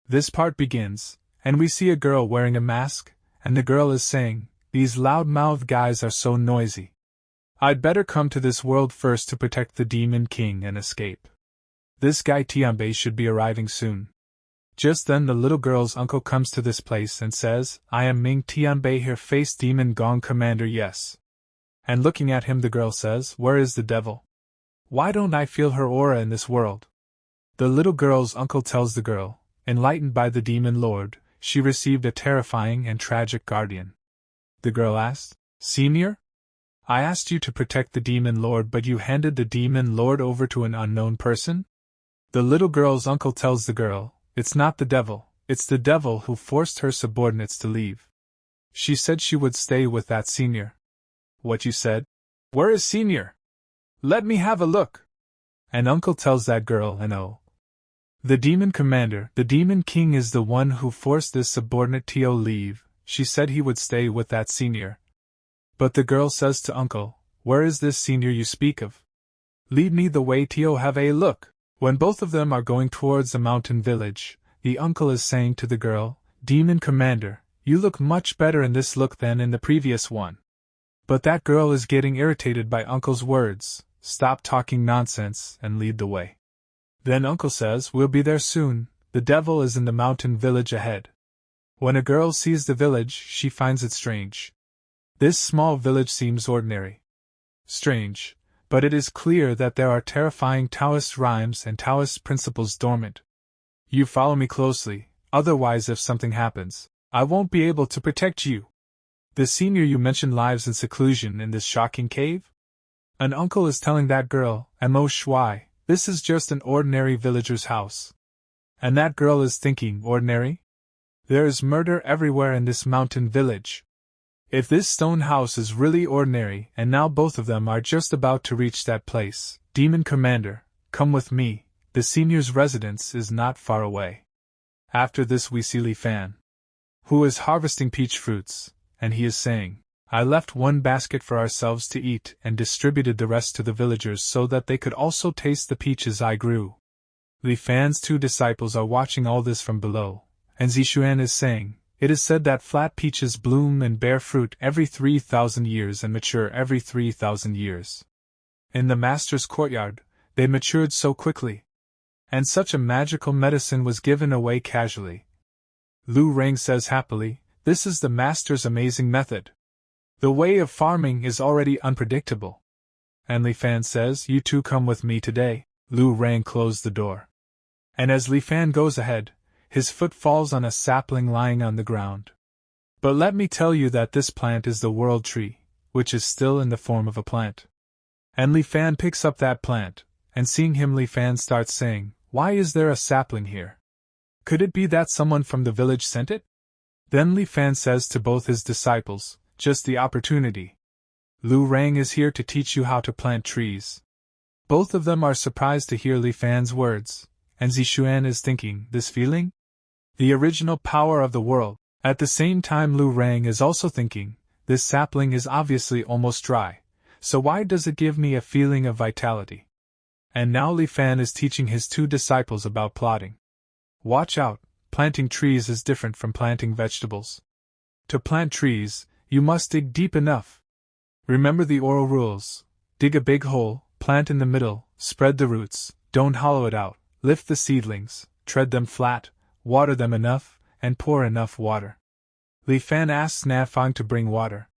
This part begins, and we see a girl wearing a mask, and the girl is saying, "These loud-mouthed guys are so noisy. I'd better come to this world first to protect the Demon King and escape. This guy Tianbei should be arriving soon." Just then the little girl's uncle comes to this place and says, "I am Ming Tianbei here, face Demon Gong Commander, yes." And looking at him the girl says, "Where is the devil? Why don't I feel her aura in this world?" The little girl's uncle tells the girl, enlightened by the Demon Lord, she received a terrifying and tragic guardian. The girl asked, "Senior? I asked you to protect the Demon Lord, but you handed the Demon Lord over to an unknown person?" The little girl's uncle tells the girl, "It's not the devil, it's the devil who forced her subordinates to leave. She said she would stay with that senior." "What you said? Where is senior? Let me have a look." And uncle tells that girl, and oh. The demon commander, the demon king, is the one who forced this subordinate to leave. She said he would stay with that senior. But the girl says to uncle, "Where is this senior you speak of? Lead me the way to have a look." When both of them are going towards the mountain village, the uncle is saying to the girl, "Demon commander, you look much better in this look than in the previous one." But that girl is getting irritated by uncle's words. "Stop talking nonsense and lead the way." Then uncle says, "We'll be there soon, the devil is in the mountain village ahead." When a girl sees the village, she finds it strange. This small village seems ordinary. Strange, but it is clear that there are terrifying Taoist rhymes and Taoist principles dormant. You follow me closely, otherwise if something happens, I won't be able to protect you. The senior you mentioned lives in seclusion in this shocking cave? An uncle is telling that girl, "Mo Shui, this is just an ordinary villager's house." And that girl is thinking, ordinary? There is murder everywhere in this mountain village. If this stone house is really ordinary, and now both of them are just about to reach that place, Demon Commander, come with me, the senior's residence is not far away. After this we see Li Fan, who is harvesting peach fruits, and he is saying, "I left one basket for ourselves to eat and distributed the rest to the villagers so that they could also taste the peaches I grew." Li Fan's two disciples are watching all this from below, and Zixuan is saying, "It is said that flat peaches bloom and bear fruit every 3,000 years and mature every 3,000 years. In the master's courtyard, they matured so quickly. And such a magical medicine was given away casually." Lu Rang says happily, "This is the master's amazing method. The way of farming is already unpredictable." And Li Fan says, "You two come with me today." Lu Rang closed the door. And as Li Fan goes ahead, his foot falls on a sapling lying on the ground. But let me tell you that this plant is the world tree, which is still in the form of a plant. And Li Fan picks up that plant, and seeing him Li Fan starts saying, "Why is there a sapling here? Could it be that someone from the village sent it?" Then Li Fan says to both his disciples, "Just the opportunity. Lu Rang is here to teach you how to plant trees." Both of them are surprised to hear Li Fan's words, and Zixuan is thinking, "This feeling? The original power of the world." At the same time Lu Rang is also thinking, "This sapling is obviously almost dry, so why does it give me a feeling of vitality?" And now Li Fan is teaching his two disciples about plotting. Watch out, planting trees is different from planting vegetables. To plant trees, you must dig deep enough. Remember the oral rules: dig a big hole, plant in the middle, spread the roots, don't hollow it out, lift the seedlings, tread them flat, water them enough, and pour enough water. Li Fan asks Na Fang to bring water.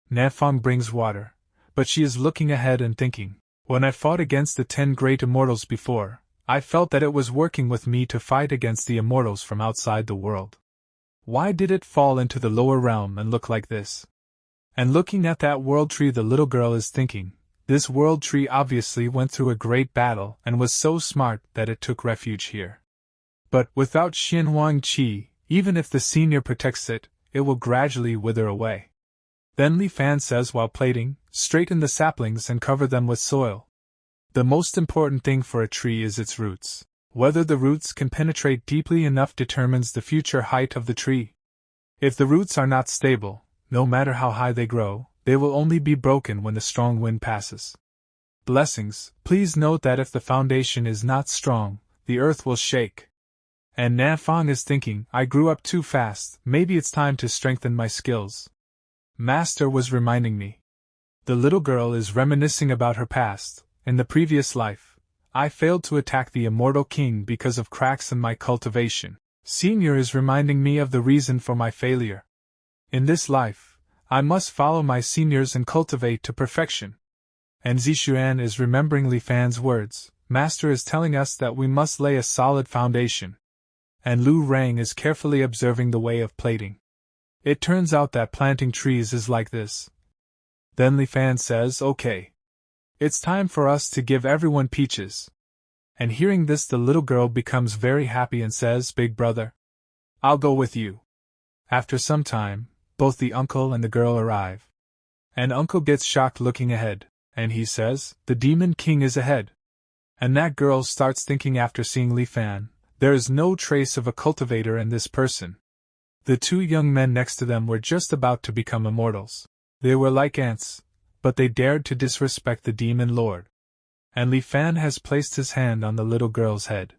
Na Fang brings water, but she is looking ahead and thinking, "When I fought against the 10 great immortals before, I felt that it was working with me to fight against the immortals from outside the world. Why did it fall into the lower realm and look like this?" And looking at that world tree the little girl is thinking, "This world tree obviously went through a great battle and was so smart that it took refuge here. But without Xianhuang Qi, even if the senior protects it, it will gradually wither away." Then Li Fan says while plaiting, "Straighten the saplings and cover them with soil. The most important thing for a tree is its roots. Whether the roots can penetrate deeply enough determines the future height of the tree. If the roots are not stable, no matter how high they grow, they will only be broken when the strong wind passes. Blessings, please note that if the foundation is not strong, the earth will shake." And Nanfang is thinking, I grew up too fast, maybe it's time to strengthen my skills. Master was reminding me. The little girl is reminiscing about her past. In the previous life, I failed to attack the immortal king because of cracks in my cultivation. Senior is reminding me of the reason for my failure. In this life, I must follow my seniors and cultivate to perfection. And Zishuan is remembering Li Fan's words. Master is telling us that we must lay a solid foundation. And Lu Rang is carefully observing the way of plating. It turns out that planting trees is like this. Then Li Fan says, okay. It's time for us to give everyone peaches. And hearing this, the little girl becomes very happy and says, Big brother, I'll go with you. After some time, both the uncle and the girl arrive. And uncle gets shocked looking ahead, and he says, the demon king is ahead. And that girl starts thinking after seeing Li Fan, there is no trace of a cultivator in this person. The two young men next to them were just about to become immortals. They were like ants, but they dared to disrespect the demon lord. And Li Fan has placed his hand on the little girl's head.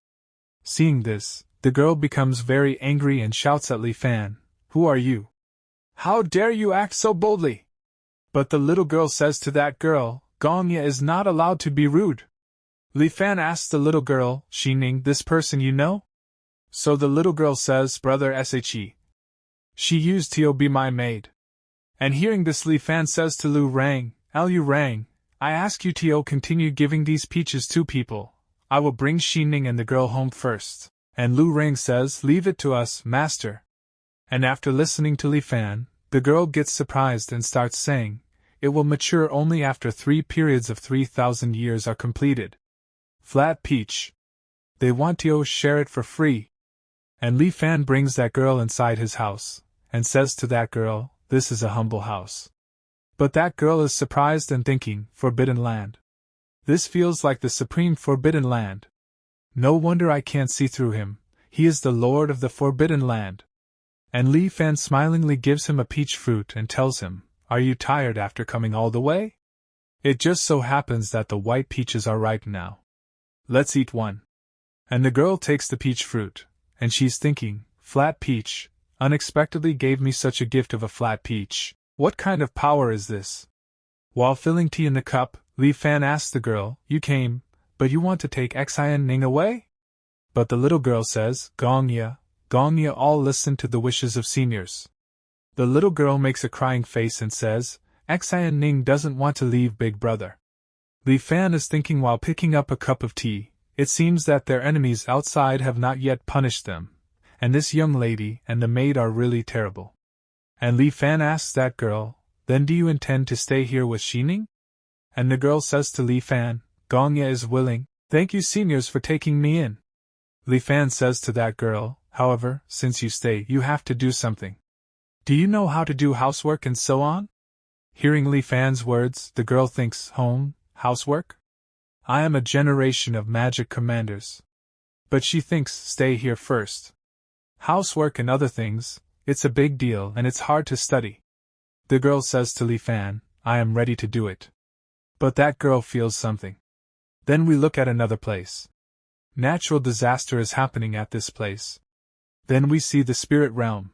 Seeing this, the girl becomes very angry and shouts at Li Fan, who are you? How dare you act so boldly? But the little girl says to that girl, Gongya is not allowed to be rude. Li Fan asks the little girl, Xining, this person you know? So the little girl says, Brother She. She used to be my maid. And hearing this, Li Fan says to Lu Rang, Lu Rang, I ask you to continue giving these peaches to people. I will bring Xining and the girl home first. And Lu Rang says, leave it to us, master. And after listening to Li Fan, the girl gets surprised and starts saying, it will mature only after 3 periods of 3,000 years are completed. Flat peach. They want to share it for free. And Li Fan brings that girl inside his house, and says to that girl, this is a humble house. But that girl is surprised and thinking, Forbidden Land. This feels like the supreme Forbidden Land. No wonder I can't see through him, he is the Lord of the Forbidden Land. And Li Fan smilingly gives him a peach fruit and tells him, are you tired after coming all the way? It just so happens that the white peaches are ripe now. Let's eat one. And the girl takes the peach fruit, and she's thinking, flat peach, unexpectedly gave me such a gift of a flat peach. What kind of power is this? While filling tea in the cup, Li Fan asks the girl, you came, but you want to take Xian Ning away? But the little girl says, Gongya, all listen to the wishes of seniors. The little girl makes a crying face and says, Xian Ning doesn't want to leave big brother. Li Fan is thinking while picking up a cup of tea, it seems that their enemies outside have not yet punished them, and this young lady and the maid are really terrible. And Li Fan asks that girl, then do you intend to stay here with Xining? And the girl says to Li Fan, Gongya is willing, thank you seniors for taking me in. Li Fan says to that girl, however, since you stay, you have to do something. Do you know how to do housework and so on? Hearing Li Fan's words, the girl thinks, housework? I am a generation of magic commanders. But she thinks, stay here first. Housework and other things, it's a big deal and it's hard to study. The girl says to Li Fan, I am ready to do it. But that girl feels something. Then we look at another place. Natural disaster is happening at this place. Then we see the spirit realm.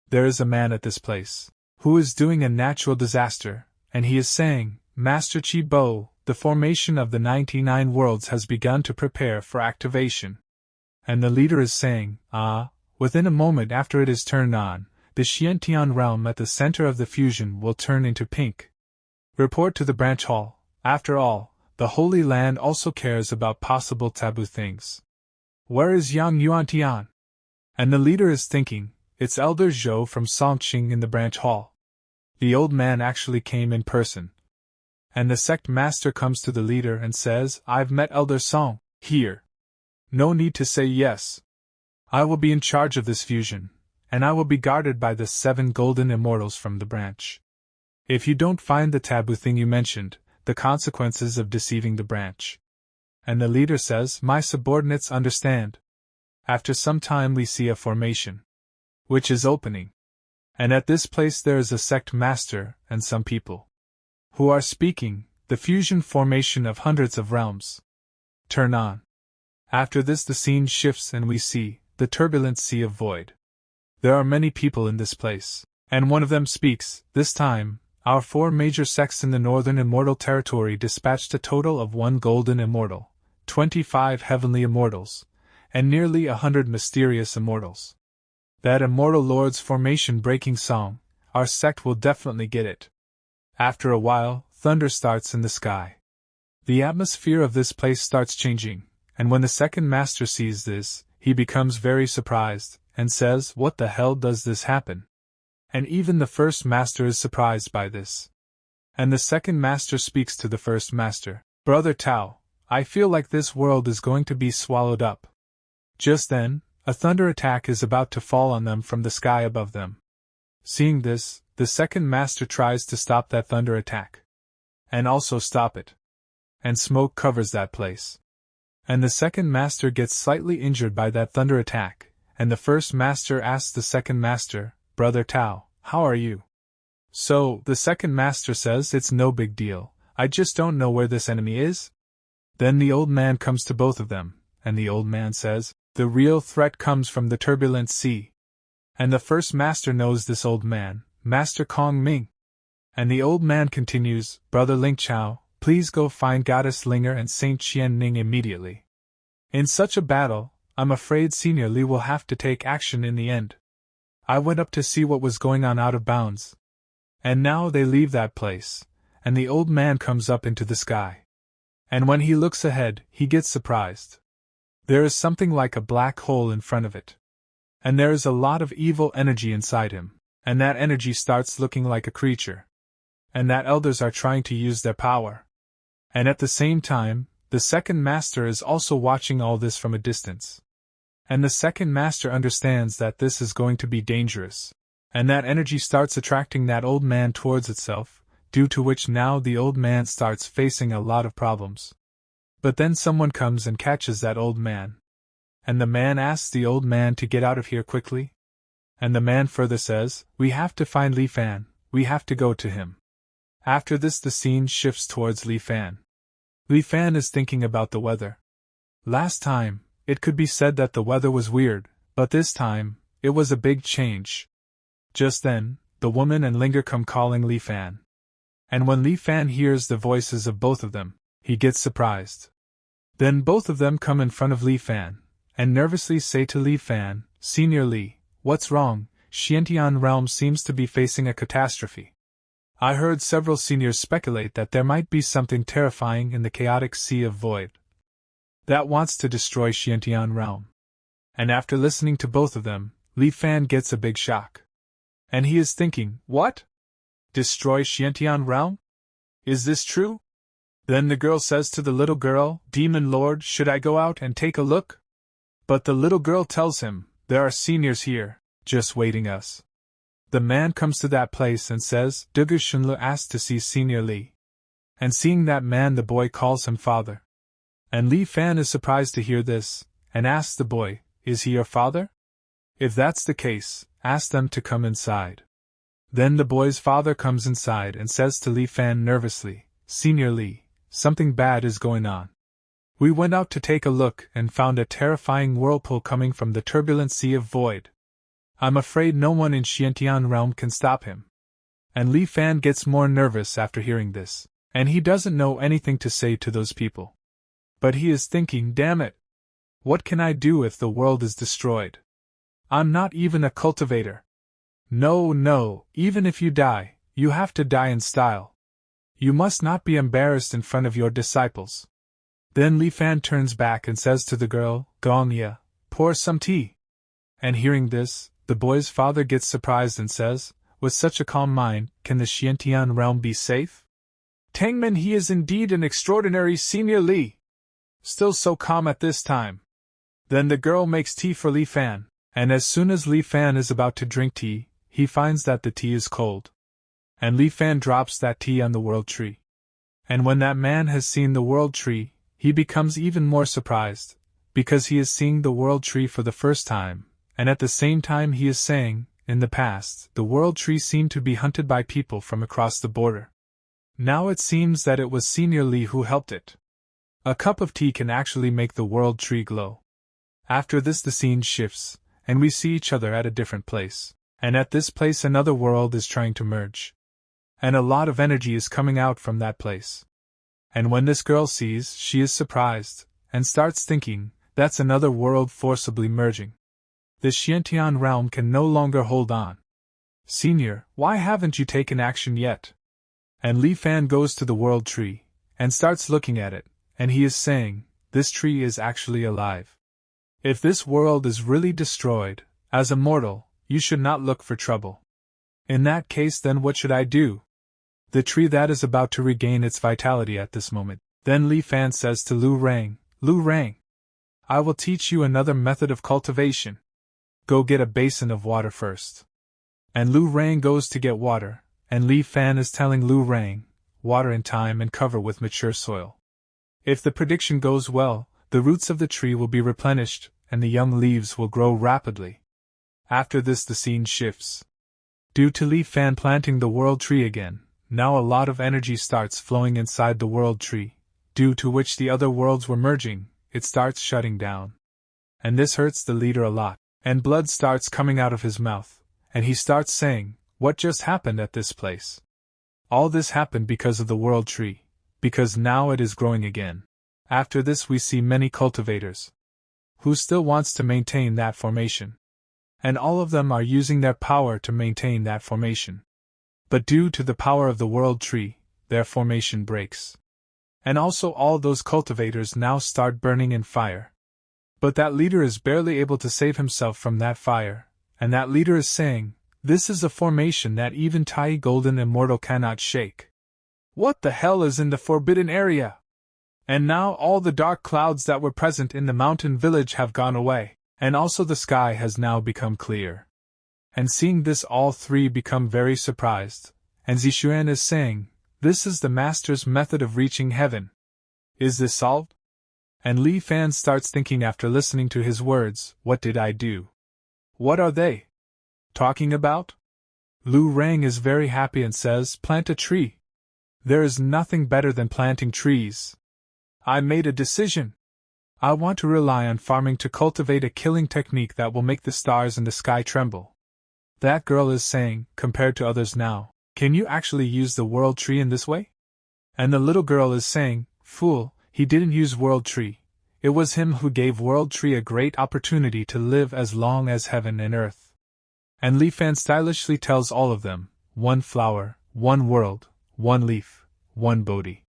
There is a man at this place, who is doing a natural disaster, and he is saying, Master Chi Bo, the formation of the 99 worlds has begun to prepare for activation. And the leader is saying, within a moment after it is turned on, the Xiantian realm at the center of the fusion will turn into pink. Report to the branch hall. After all, the Holy Land also cares about possible taboo things. Where is Yang Yuantian? And the leader is thinking, it's Elder Zhou from Songqing in the branch hall. The old man actually came in person. And the sect master comes to the leader and says, I've met Elder Song, here. No need to say yes. I will be in charge of this fusion, and I will be guarded by the 7 golden immortals from the branch. If you don't find the taboo thing you mentioned, the consequences of deceiving the branch. And the leader says, my subordinates understand. After some time we see a formation, which is opening. And at this place there is a sect master and some people who are speaking, the fusion formation of hundreds of realms. Turn on. After this the scene shifts and we see the turbulent sea of void. There are many people in this place, and one of them speaks. This time, our 4 major sects in the northern immortal territory dispatched a total of 1 golden immortal, 25 heavenly immortals, and nearly 100 mysterious immortals. That immortal lord's formation-breaking song, our sect will definitely get it. After a while, thunder starts in the sky. The atmosphere of this place starts changing, and when the second master sees this, he becomes very surprised, and says, "What the hell does this happen?" And even the first master is surprised by this. And the second master speaks to the first master, "Brother Tao, I feel like this world is going to be swallowed up." Just then, a thunder attack is about to fall on them from the sky above them. Seeing this, the second master tries to stop that thunder attack. And also stop it. And smoke covers that place. And the second master gets slightly injured by that thunder attack, and the first master asks the second master, "Brother Tao, how are you?" So, the second master says, "It's no big deal, I just don't know where this enemy is." Then the old man comes to both of them, and the old man says, "The real threat comes from the turbulent sea." And the first master knows this old man, Master Kong Ming. And the old man continues, "Brother Ling Chao, please go find Goddess Linger and Saint Qian Ning immediately. In such a battle, I'm afraid Senior Li will have to take action in the end. I went up to see what was going on out of bounds." And now they leave that place, and the old man comes up into the sky. And when he looks ahead, he gets surprised. There is something like a black hole in front of it. And there is a lot of evil energy inside him, and that energy starts looking like a creature. And that elders are trying to use their power. And at the same time, the second master is also watching all this from a distance. And the second master understands that this is going to be dangerous. And that energy starts attracting that old man towards itself, due to which now the old man starts facing a lot of problems. But then someone comes and catches that old man. And the man asks the old man to get out of here quickly. And the man further says, "We have to find Li Fan, we have to go to him." After this the scene shifts towards Li Fan. Li Fan is thinking about the weather. Last time, it could be said that the weather was weird, but this time, it was a big change. Just then, the woman and Linger come calling Li Fan. And when Li Fan hears the voices of both of them, he gets surprised. Then both of them come in front of Li Fan, and nervously say to Li Fan, "Senior Li, what's wrong? Xiantian realm seems to be facing a catastrophe. I heard several seniors speculate that there might be something terrifying in the chaotic sea of void that wants to destroy Xiantian realm." And after listening to both of them, Li Fan gets a big shock. And he is thinking, "What? Destroy Xiantian realm? Is this true?" Then the girl says to the little girl, "Demon Lord, should I go out and take a look?" But the little girl tells him, "There are seniors here, just waiting us." The man comes to that place and says, "Dugu Shunlu asked to see Senior Li." And seeing that man, the boy calls him father. And Li Fan is surprised to hear this, and asks the boy, "Is he your father? If that's the case, ask them to come inside." Then the boy's father comes inside and says to Li Fan nervously, "Senior Li, something bad is going on. We went out to take a look and found a terrifying whirlpool coming from the turbulent sea of void. I'm afraid no one in Xiantian realm can stop him." And Li Fan gets more nervous after hearing this, and he doesn't know anything to say to those people. But he is thinking, "Damn it! What can I do if the world is destroyed? I'm not even a cultivator. No, even if you die, you have to die in style. You must not be embarrassed in front of your disciples." Then Li Fan turns back and says to the girl, "Gong ya, pour some tea." And hearing this, the boy's father gets surprised and says, "With such a calm mind, can the Xiantian realm be safe? Tangman, he is indeed an extraordinary Senior Li. Still so calm at this time." Then the girl makes tea for Li Fan, and as soon as Li Fan is about to drink tea, he finds that the tea is cold. And Li Fan drops that tea on the world tree. And when that man has seen the world tree, he becomes even more surprised, because he is seeing the world tree for the first time, and at the same time he is saying, in the past, the world tree seemed to be hunted by people from across the border. Now it seems that it was Senior Li who helped it. A cup of tea can actually make the world tree glow. After this the scene shifts, and we see each other at a different place. And at this place another world is trying to merge. And a lot of energy is coming out from that place. And when this girl sees, she is surprised, and starts thinking, that's another world forcibly merging. The Xiantian realm can no longer hold on. Senior, why haven't you taken action yet? And Li Fan goes to the world tree, and starts looking at it, and he is saying, this tree is actually alive. If this world is really destroyed, as a mortal, you should not look for trouble. In that case then what should I do? The tree that is about to regain its vitality at this moment. Then Li Fan says to Lu Rang, I will teach you another method of cultivation. Go get a basin of water first. And Lu Rang goes to get water, and Li Fan is telling Lu Rang, water in time and cover with mature soil. If the prediction goes well, the roots of the tree will be replenished, and the young leaves will grow rapidly. After this the scene shifts. Due to Li Fan planting the world tree again, now a lot of energy starts flowing inside the world tree, due to which the other worlds were merging, it starts shutting down. And this hurts the leader a lot, and blood starts coming out of his mouth, and he starts saying, what just happened at this place? All this happened because of the world tree, because now it is growing again. After this we see many cultivators, who still wants to maintain that formation. And all of them are using their power to maintain that formation. But due to the power of the world tree, their formation breaks. And also all those cultivators now start burning in fire. But that leader is barely able to save himself from that fire, and that leader is saying, this is a formation that even Tai Golden Immortal cannot shake. What the hell is in the forbidden area? And now all the dark clouds that were present in the mountain village have gone away, and also the sky has now become clear. And seeing this all three become very surprised, and Zixuan is saying, this is the master's method of reaching heaven. Is this solved? And Li Fan starts thinking after listening to his words, what did I do? What are they talking about? Lu Rang is very happy and says, plant a tree. There is nothing better than planting trees. I made a decision. I want to rely on farming to cultivate a killing technique that will make the stars in the sky tremble. That girl is saying, compared to others now, can you actually use the world tree in this way? And the little girl is saying, fool, he didn't use world tree. It was him who gave world tree a great opportunity to live as long as heaven and earth. And Li Fan stylishly tells all of them, one flower, one world, one leaf, one Bodhi.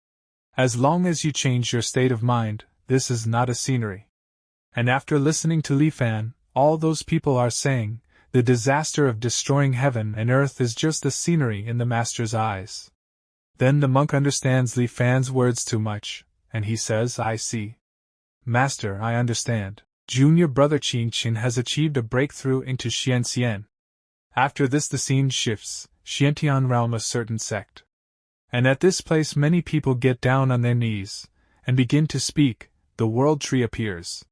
As long as you change your state of mind, this is not a scenery. And after listening to Li Fan, all those people are saying, the disaster of destroying heaven and earth is just the scenery in the master's eyes. Then the monk understands Li Fan's words too much, and he says, I see. Master, I understand. Junior brother Qin Qin has achieved a breakthrough into Xianxian. After this the scene shifts, Xiantian realm a certain sect. And at this place many people get down on their knees, and begin to speak, the world tree appears.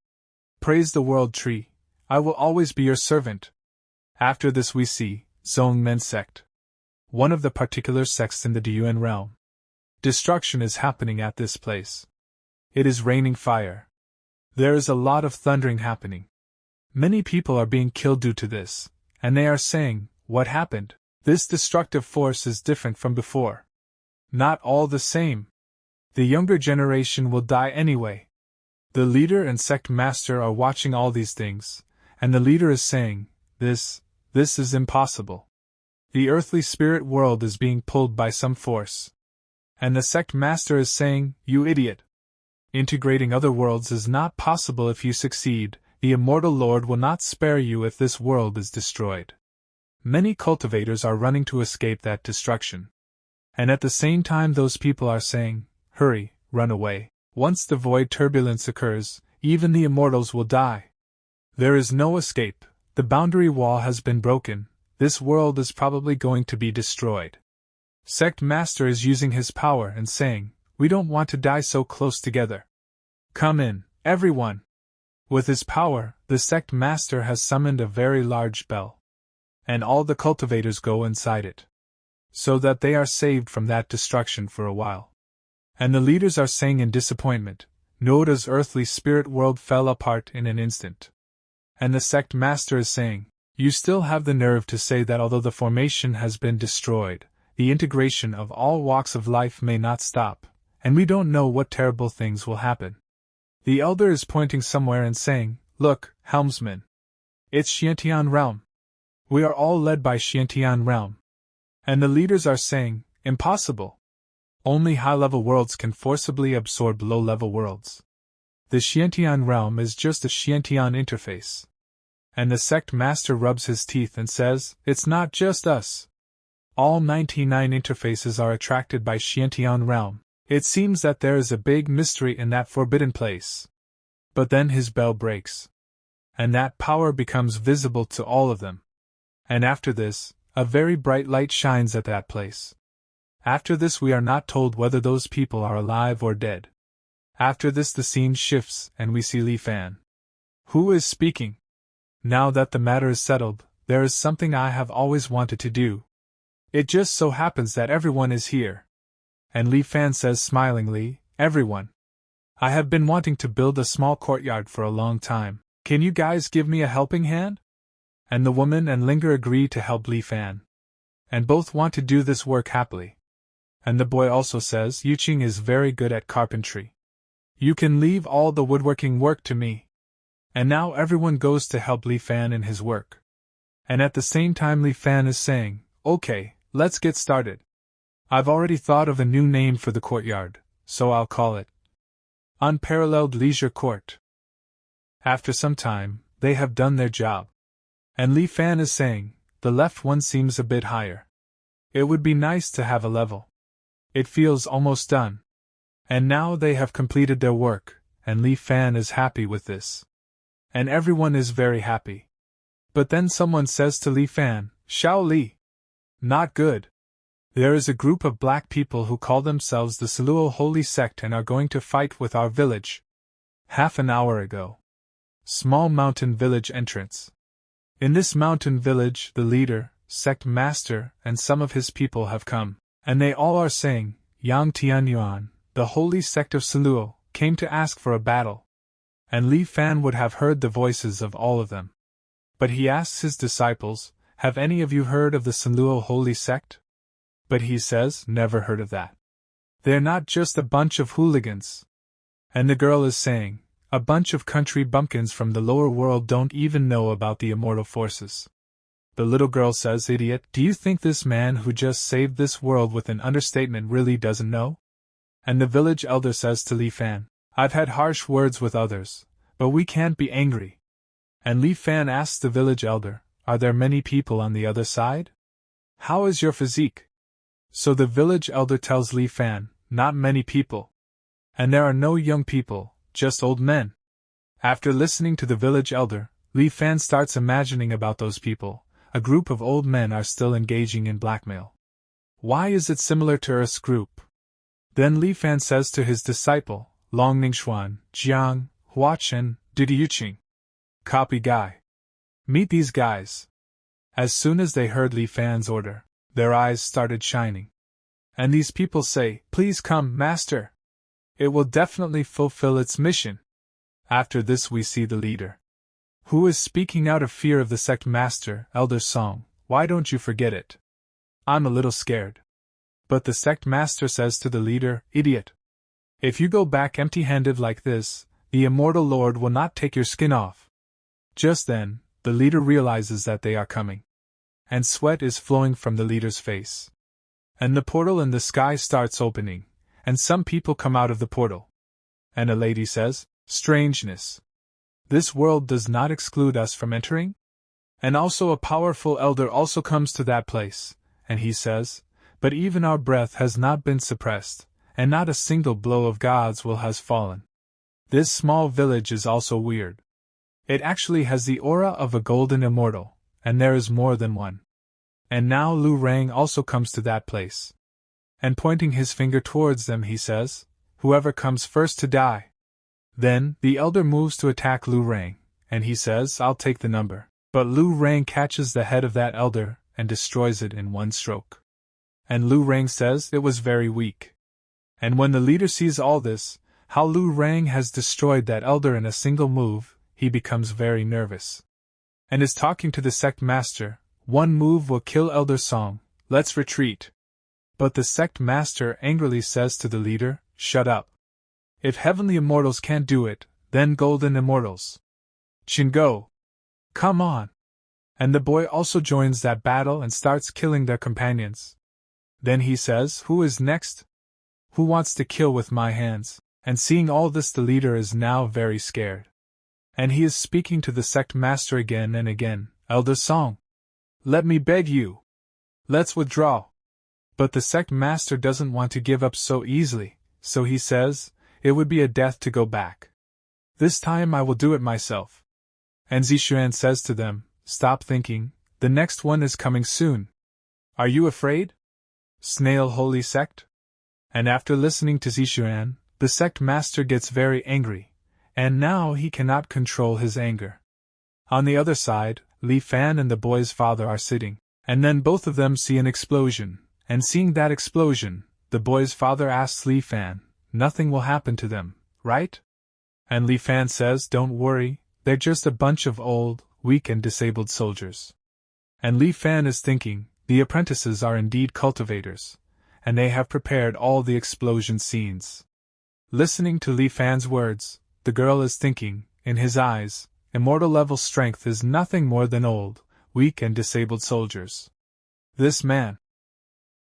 Praise the world tree, I will always be your servant. After this we see, Zong Men sect. One of the particular sects in the Diyuan realm. Destruction is happening at this place. It is raining fire. There is a lot of thundering happening. Many people are being killed due to this, and they are saying, what happened? This destructive force is different from before. Not all the same. The younger generation will die anyway. The leader and sect master are watching all these things, and the leader is saying, this is impossible. The earthly spirit world is being pulled by some force. And the sect master is saying, you idiot. Integrating other worlds is not possible if you succeed, the immortal Lord will not spare you if this world is destroyed. Many cultivators are running to escape that destruction. And at the same time those people are saying, hurry, run away. Once the void turbulence occurs, even the immortals will die. There is no escape, the boundary wall has been broken, this world is probably going to be destroyed. Sect Master is using his power and saying, we don't want to die so close together. Come in, everyone. With his power, the Sect Master has summoned a very large bell. And all the cultivators go inside it. So that they are saved from that destruction for a while. And the leaders are saying in disappointment, Noda's earthly spirit world fell apart in an instant. And the sect master is saying, "You still have the nerve to say that although the formation has been destroyed, the integration of all walks of life may not stop, and we don't know what terrible things will happen." The elder is pointing somewhere and saying, "Look, helmsman. It's Xiantian realm. We are all led by Xiantian realm." And the leaders are saying, "Impossible. Only high-level worlds can forcibly absorb low-level worlds. The Xiantian realm is just a Xiantian interface." And the sect master rubs his teeth and says, "It's not just us. All 99 interfaces are attracted by Xiantian realm. It seems that there is a big mystery in that forbidden place." But then his bell breaks. And that power becomes visible to all of them. And after this, a very bright light shines at that place. After this we are not told whether those people are alive or dead. After this the scene shifts and we see Li Fan. Who is speaking? "Now that the matter is settled, there is something I have always wanted to do. It just so happens that everyone is here." And Li Fan says smilingly, "Everyone. I have been wanting to build a small courtyard for a long time. Can you guys give me a helping hand?" And the woman and Linger agree to help Li Fan. And both want to do this work happily. And the boy also says Yuqing is very good at carpentry. "You can leave all the woodworking work to me." And now everyone goes to help Li Fan in his work. And at the same time Li Fan is saying, "Okay, let's get started. I've already thought of a new name for the courtyard, so I'll call it Unparalleled Leisure Court." After some time, they have done their job. And Li Fan is saying, "The left one seems a bit higher. It would be nice to have a level. It feels almost done." And now they have completed their work, and Li Fan is happy with this. And everyone is very happy. But then someone says to Li Fan, "Xiao Li. Not good. There is a group of black people who call themselves the Saluo Holy Sect and are going to fight with our village. Half an hour ago. Small mountain village entrance. In this mountain village, the leader, sect master, and some of his people have come, and they all are saying, Yang Tianyuan, the holy sect of Saluo, came to ask for a battle." And Li Fan would have heard the voices of all of them. But he asks his disciples, "Have any of you heard of the Saluo holy sect?" But he says, "Never heard of that. They're not just a bunch of hooligans." And the girl is saying, "A bunch of country bumpkins from the lower world don't even know about the immortal forces." The little girl says, "Idiot, do you think this man who just saved this world with an understatement really doesn't know?" And the village elder says to Li Fan, "I've had harsh words with others, but we can't be angry." And Li Fan asks the village elder, "Are there many people on the other side? How is your physique?" So the village elder tells Li Fan, "Not many people. And there are no young people, just old men." After listening to the village elder, Li Fan starts imagining about those people. A group of old men are still engaging in blackmail. Why is it similar to Earth's group? Then Li Fan says to his disciple, Long Ningxuan, Jiang, Huachen, Yuqing. "Copy guy. Meet these guys." As soon as they heard Li Fan's order, their eyes started shining. And these people say, "Please come, master. It will definitely fulfill its mission." After this we see the leader, who is speaking out of fear of the sect master, Elder Song. "Why don't you forget it? I'm a little scared." But the sect master says to the leader, "Idiot. If you go back empty-handed like this, the immortal lord will not take your skin off." Just then, the leader realizes that they are coming. And sweat is flowing from the leader's face. And the portal in the sky starts opening, and some people come out of the portal. And a lady says, "Strangeness. This world does not exclude us from entering?" And also a powerful elder also comes to that place, and he says, "But even our breath has not been suppressed, and not a single blow of God's will has fallen. This small village is also weird. It actually has the aura of a golden immortal, and there is more than one." And now Lu Rang also comes to that place. And pointing his finger towards them he says, "Whoever comes first to die." Then, the elder moves to attack Lu Rang, and he says, "I'll take the number." But Lu Rang catches the head of that elder, and destroys it in one stroke. And Lu Rang says it was very weak. And when the leader sees all this, how Lu Rang has destroyed that elder in a single move, he becomes very nervous. And is talking to the sect master, one move will kill Elder Song, let's retreat. But the sect master angrily says to the leader, shut up. If heavenly immortals can't do it, then golden immortals. Chingo! Come on! And the boy also joins that battle and starts killing their companions. Then he says, who is next? Who wants to kill with my hands? And seeing all this, the leader is now very scared. And he is speaking to the sect master again and again, Elder Song. Let me beg you. Let's withdraw. But the sect master doesn't want to give up so easily, so he says, it would be a death to go back. This time I will do it myself. And Zishuan says to them, stop thinking, the next one is coming soon. Are you afraid? Snail Holy Sect? And after listening to Zishuan, the sect master gets very angry, and now he cannot control his anger. On the other side, Li Fan and the boy's father are sitting, and then both of them see an explosion, and seeing that explosion, the boy's father asks Li Fan, nothing will happen to them, right? And Li Fan says, don't worry, they're just a bunch of old, weak and disabled soldiers. And Li Fan is thinking, the apprentices are indeed cultivators, and they have prepared all the explosion scenes. Listening to Li Fan's words, the girl is thinking, in his eyes, immortal level strength is nothing more than old, weak and disabled soldiers. This man,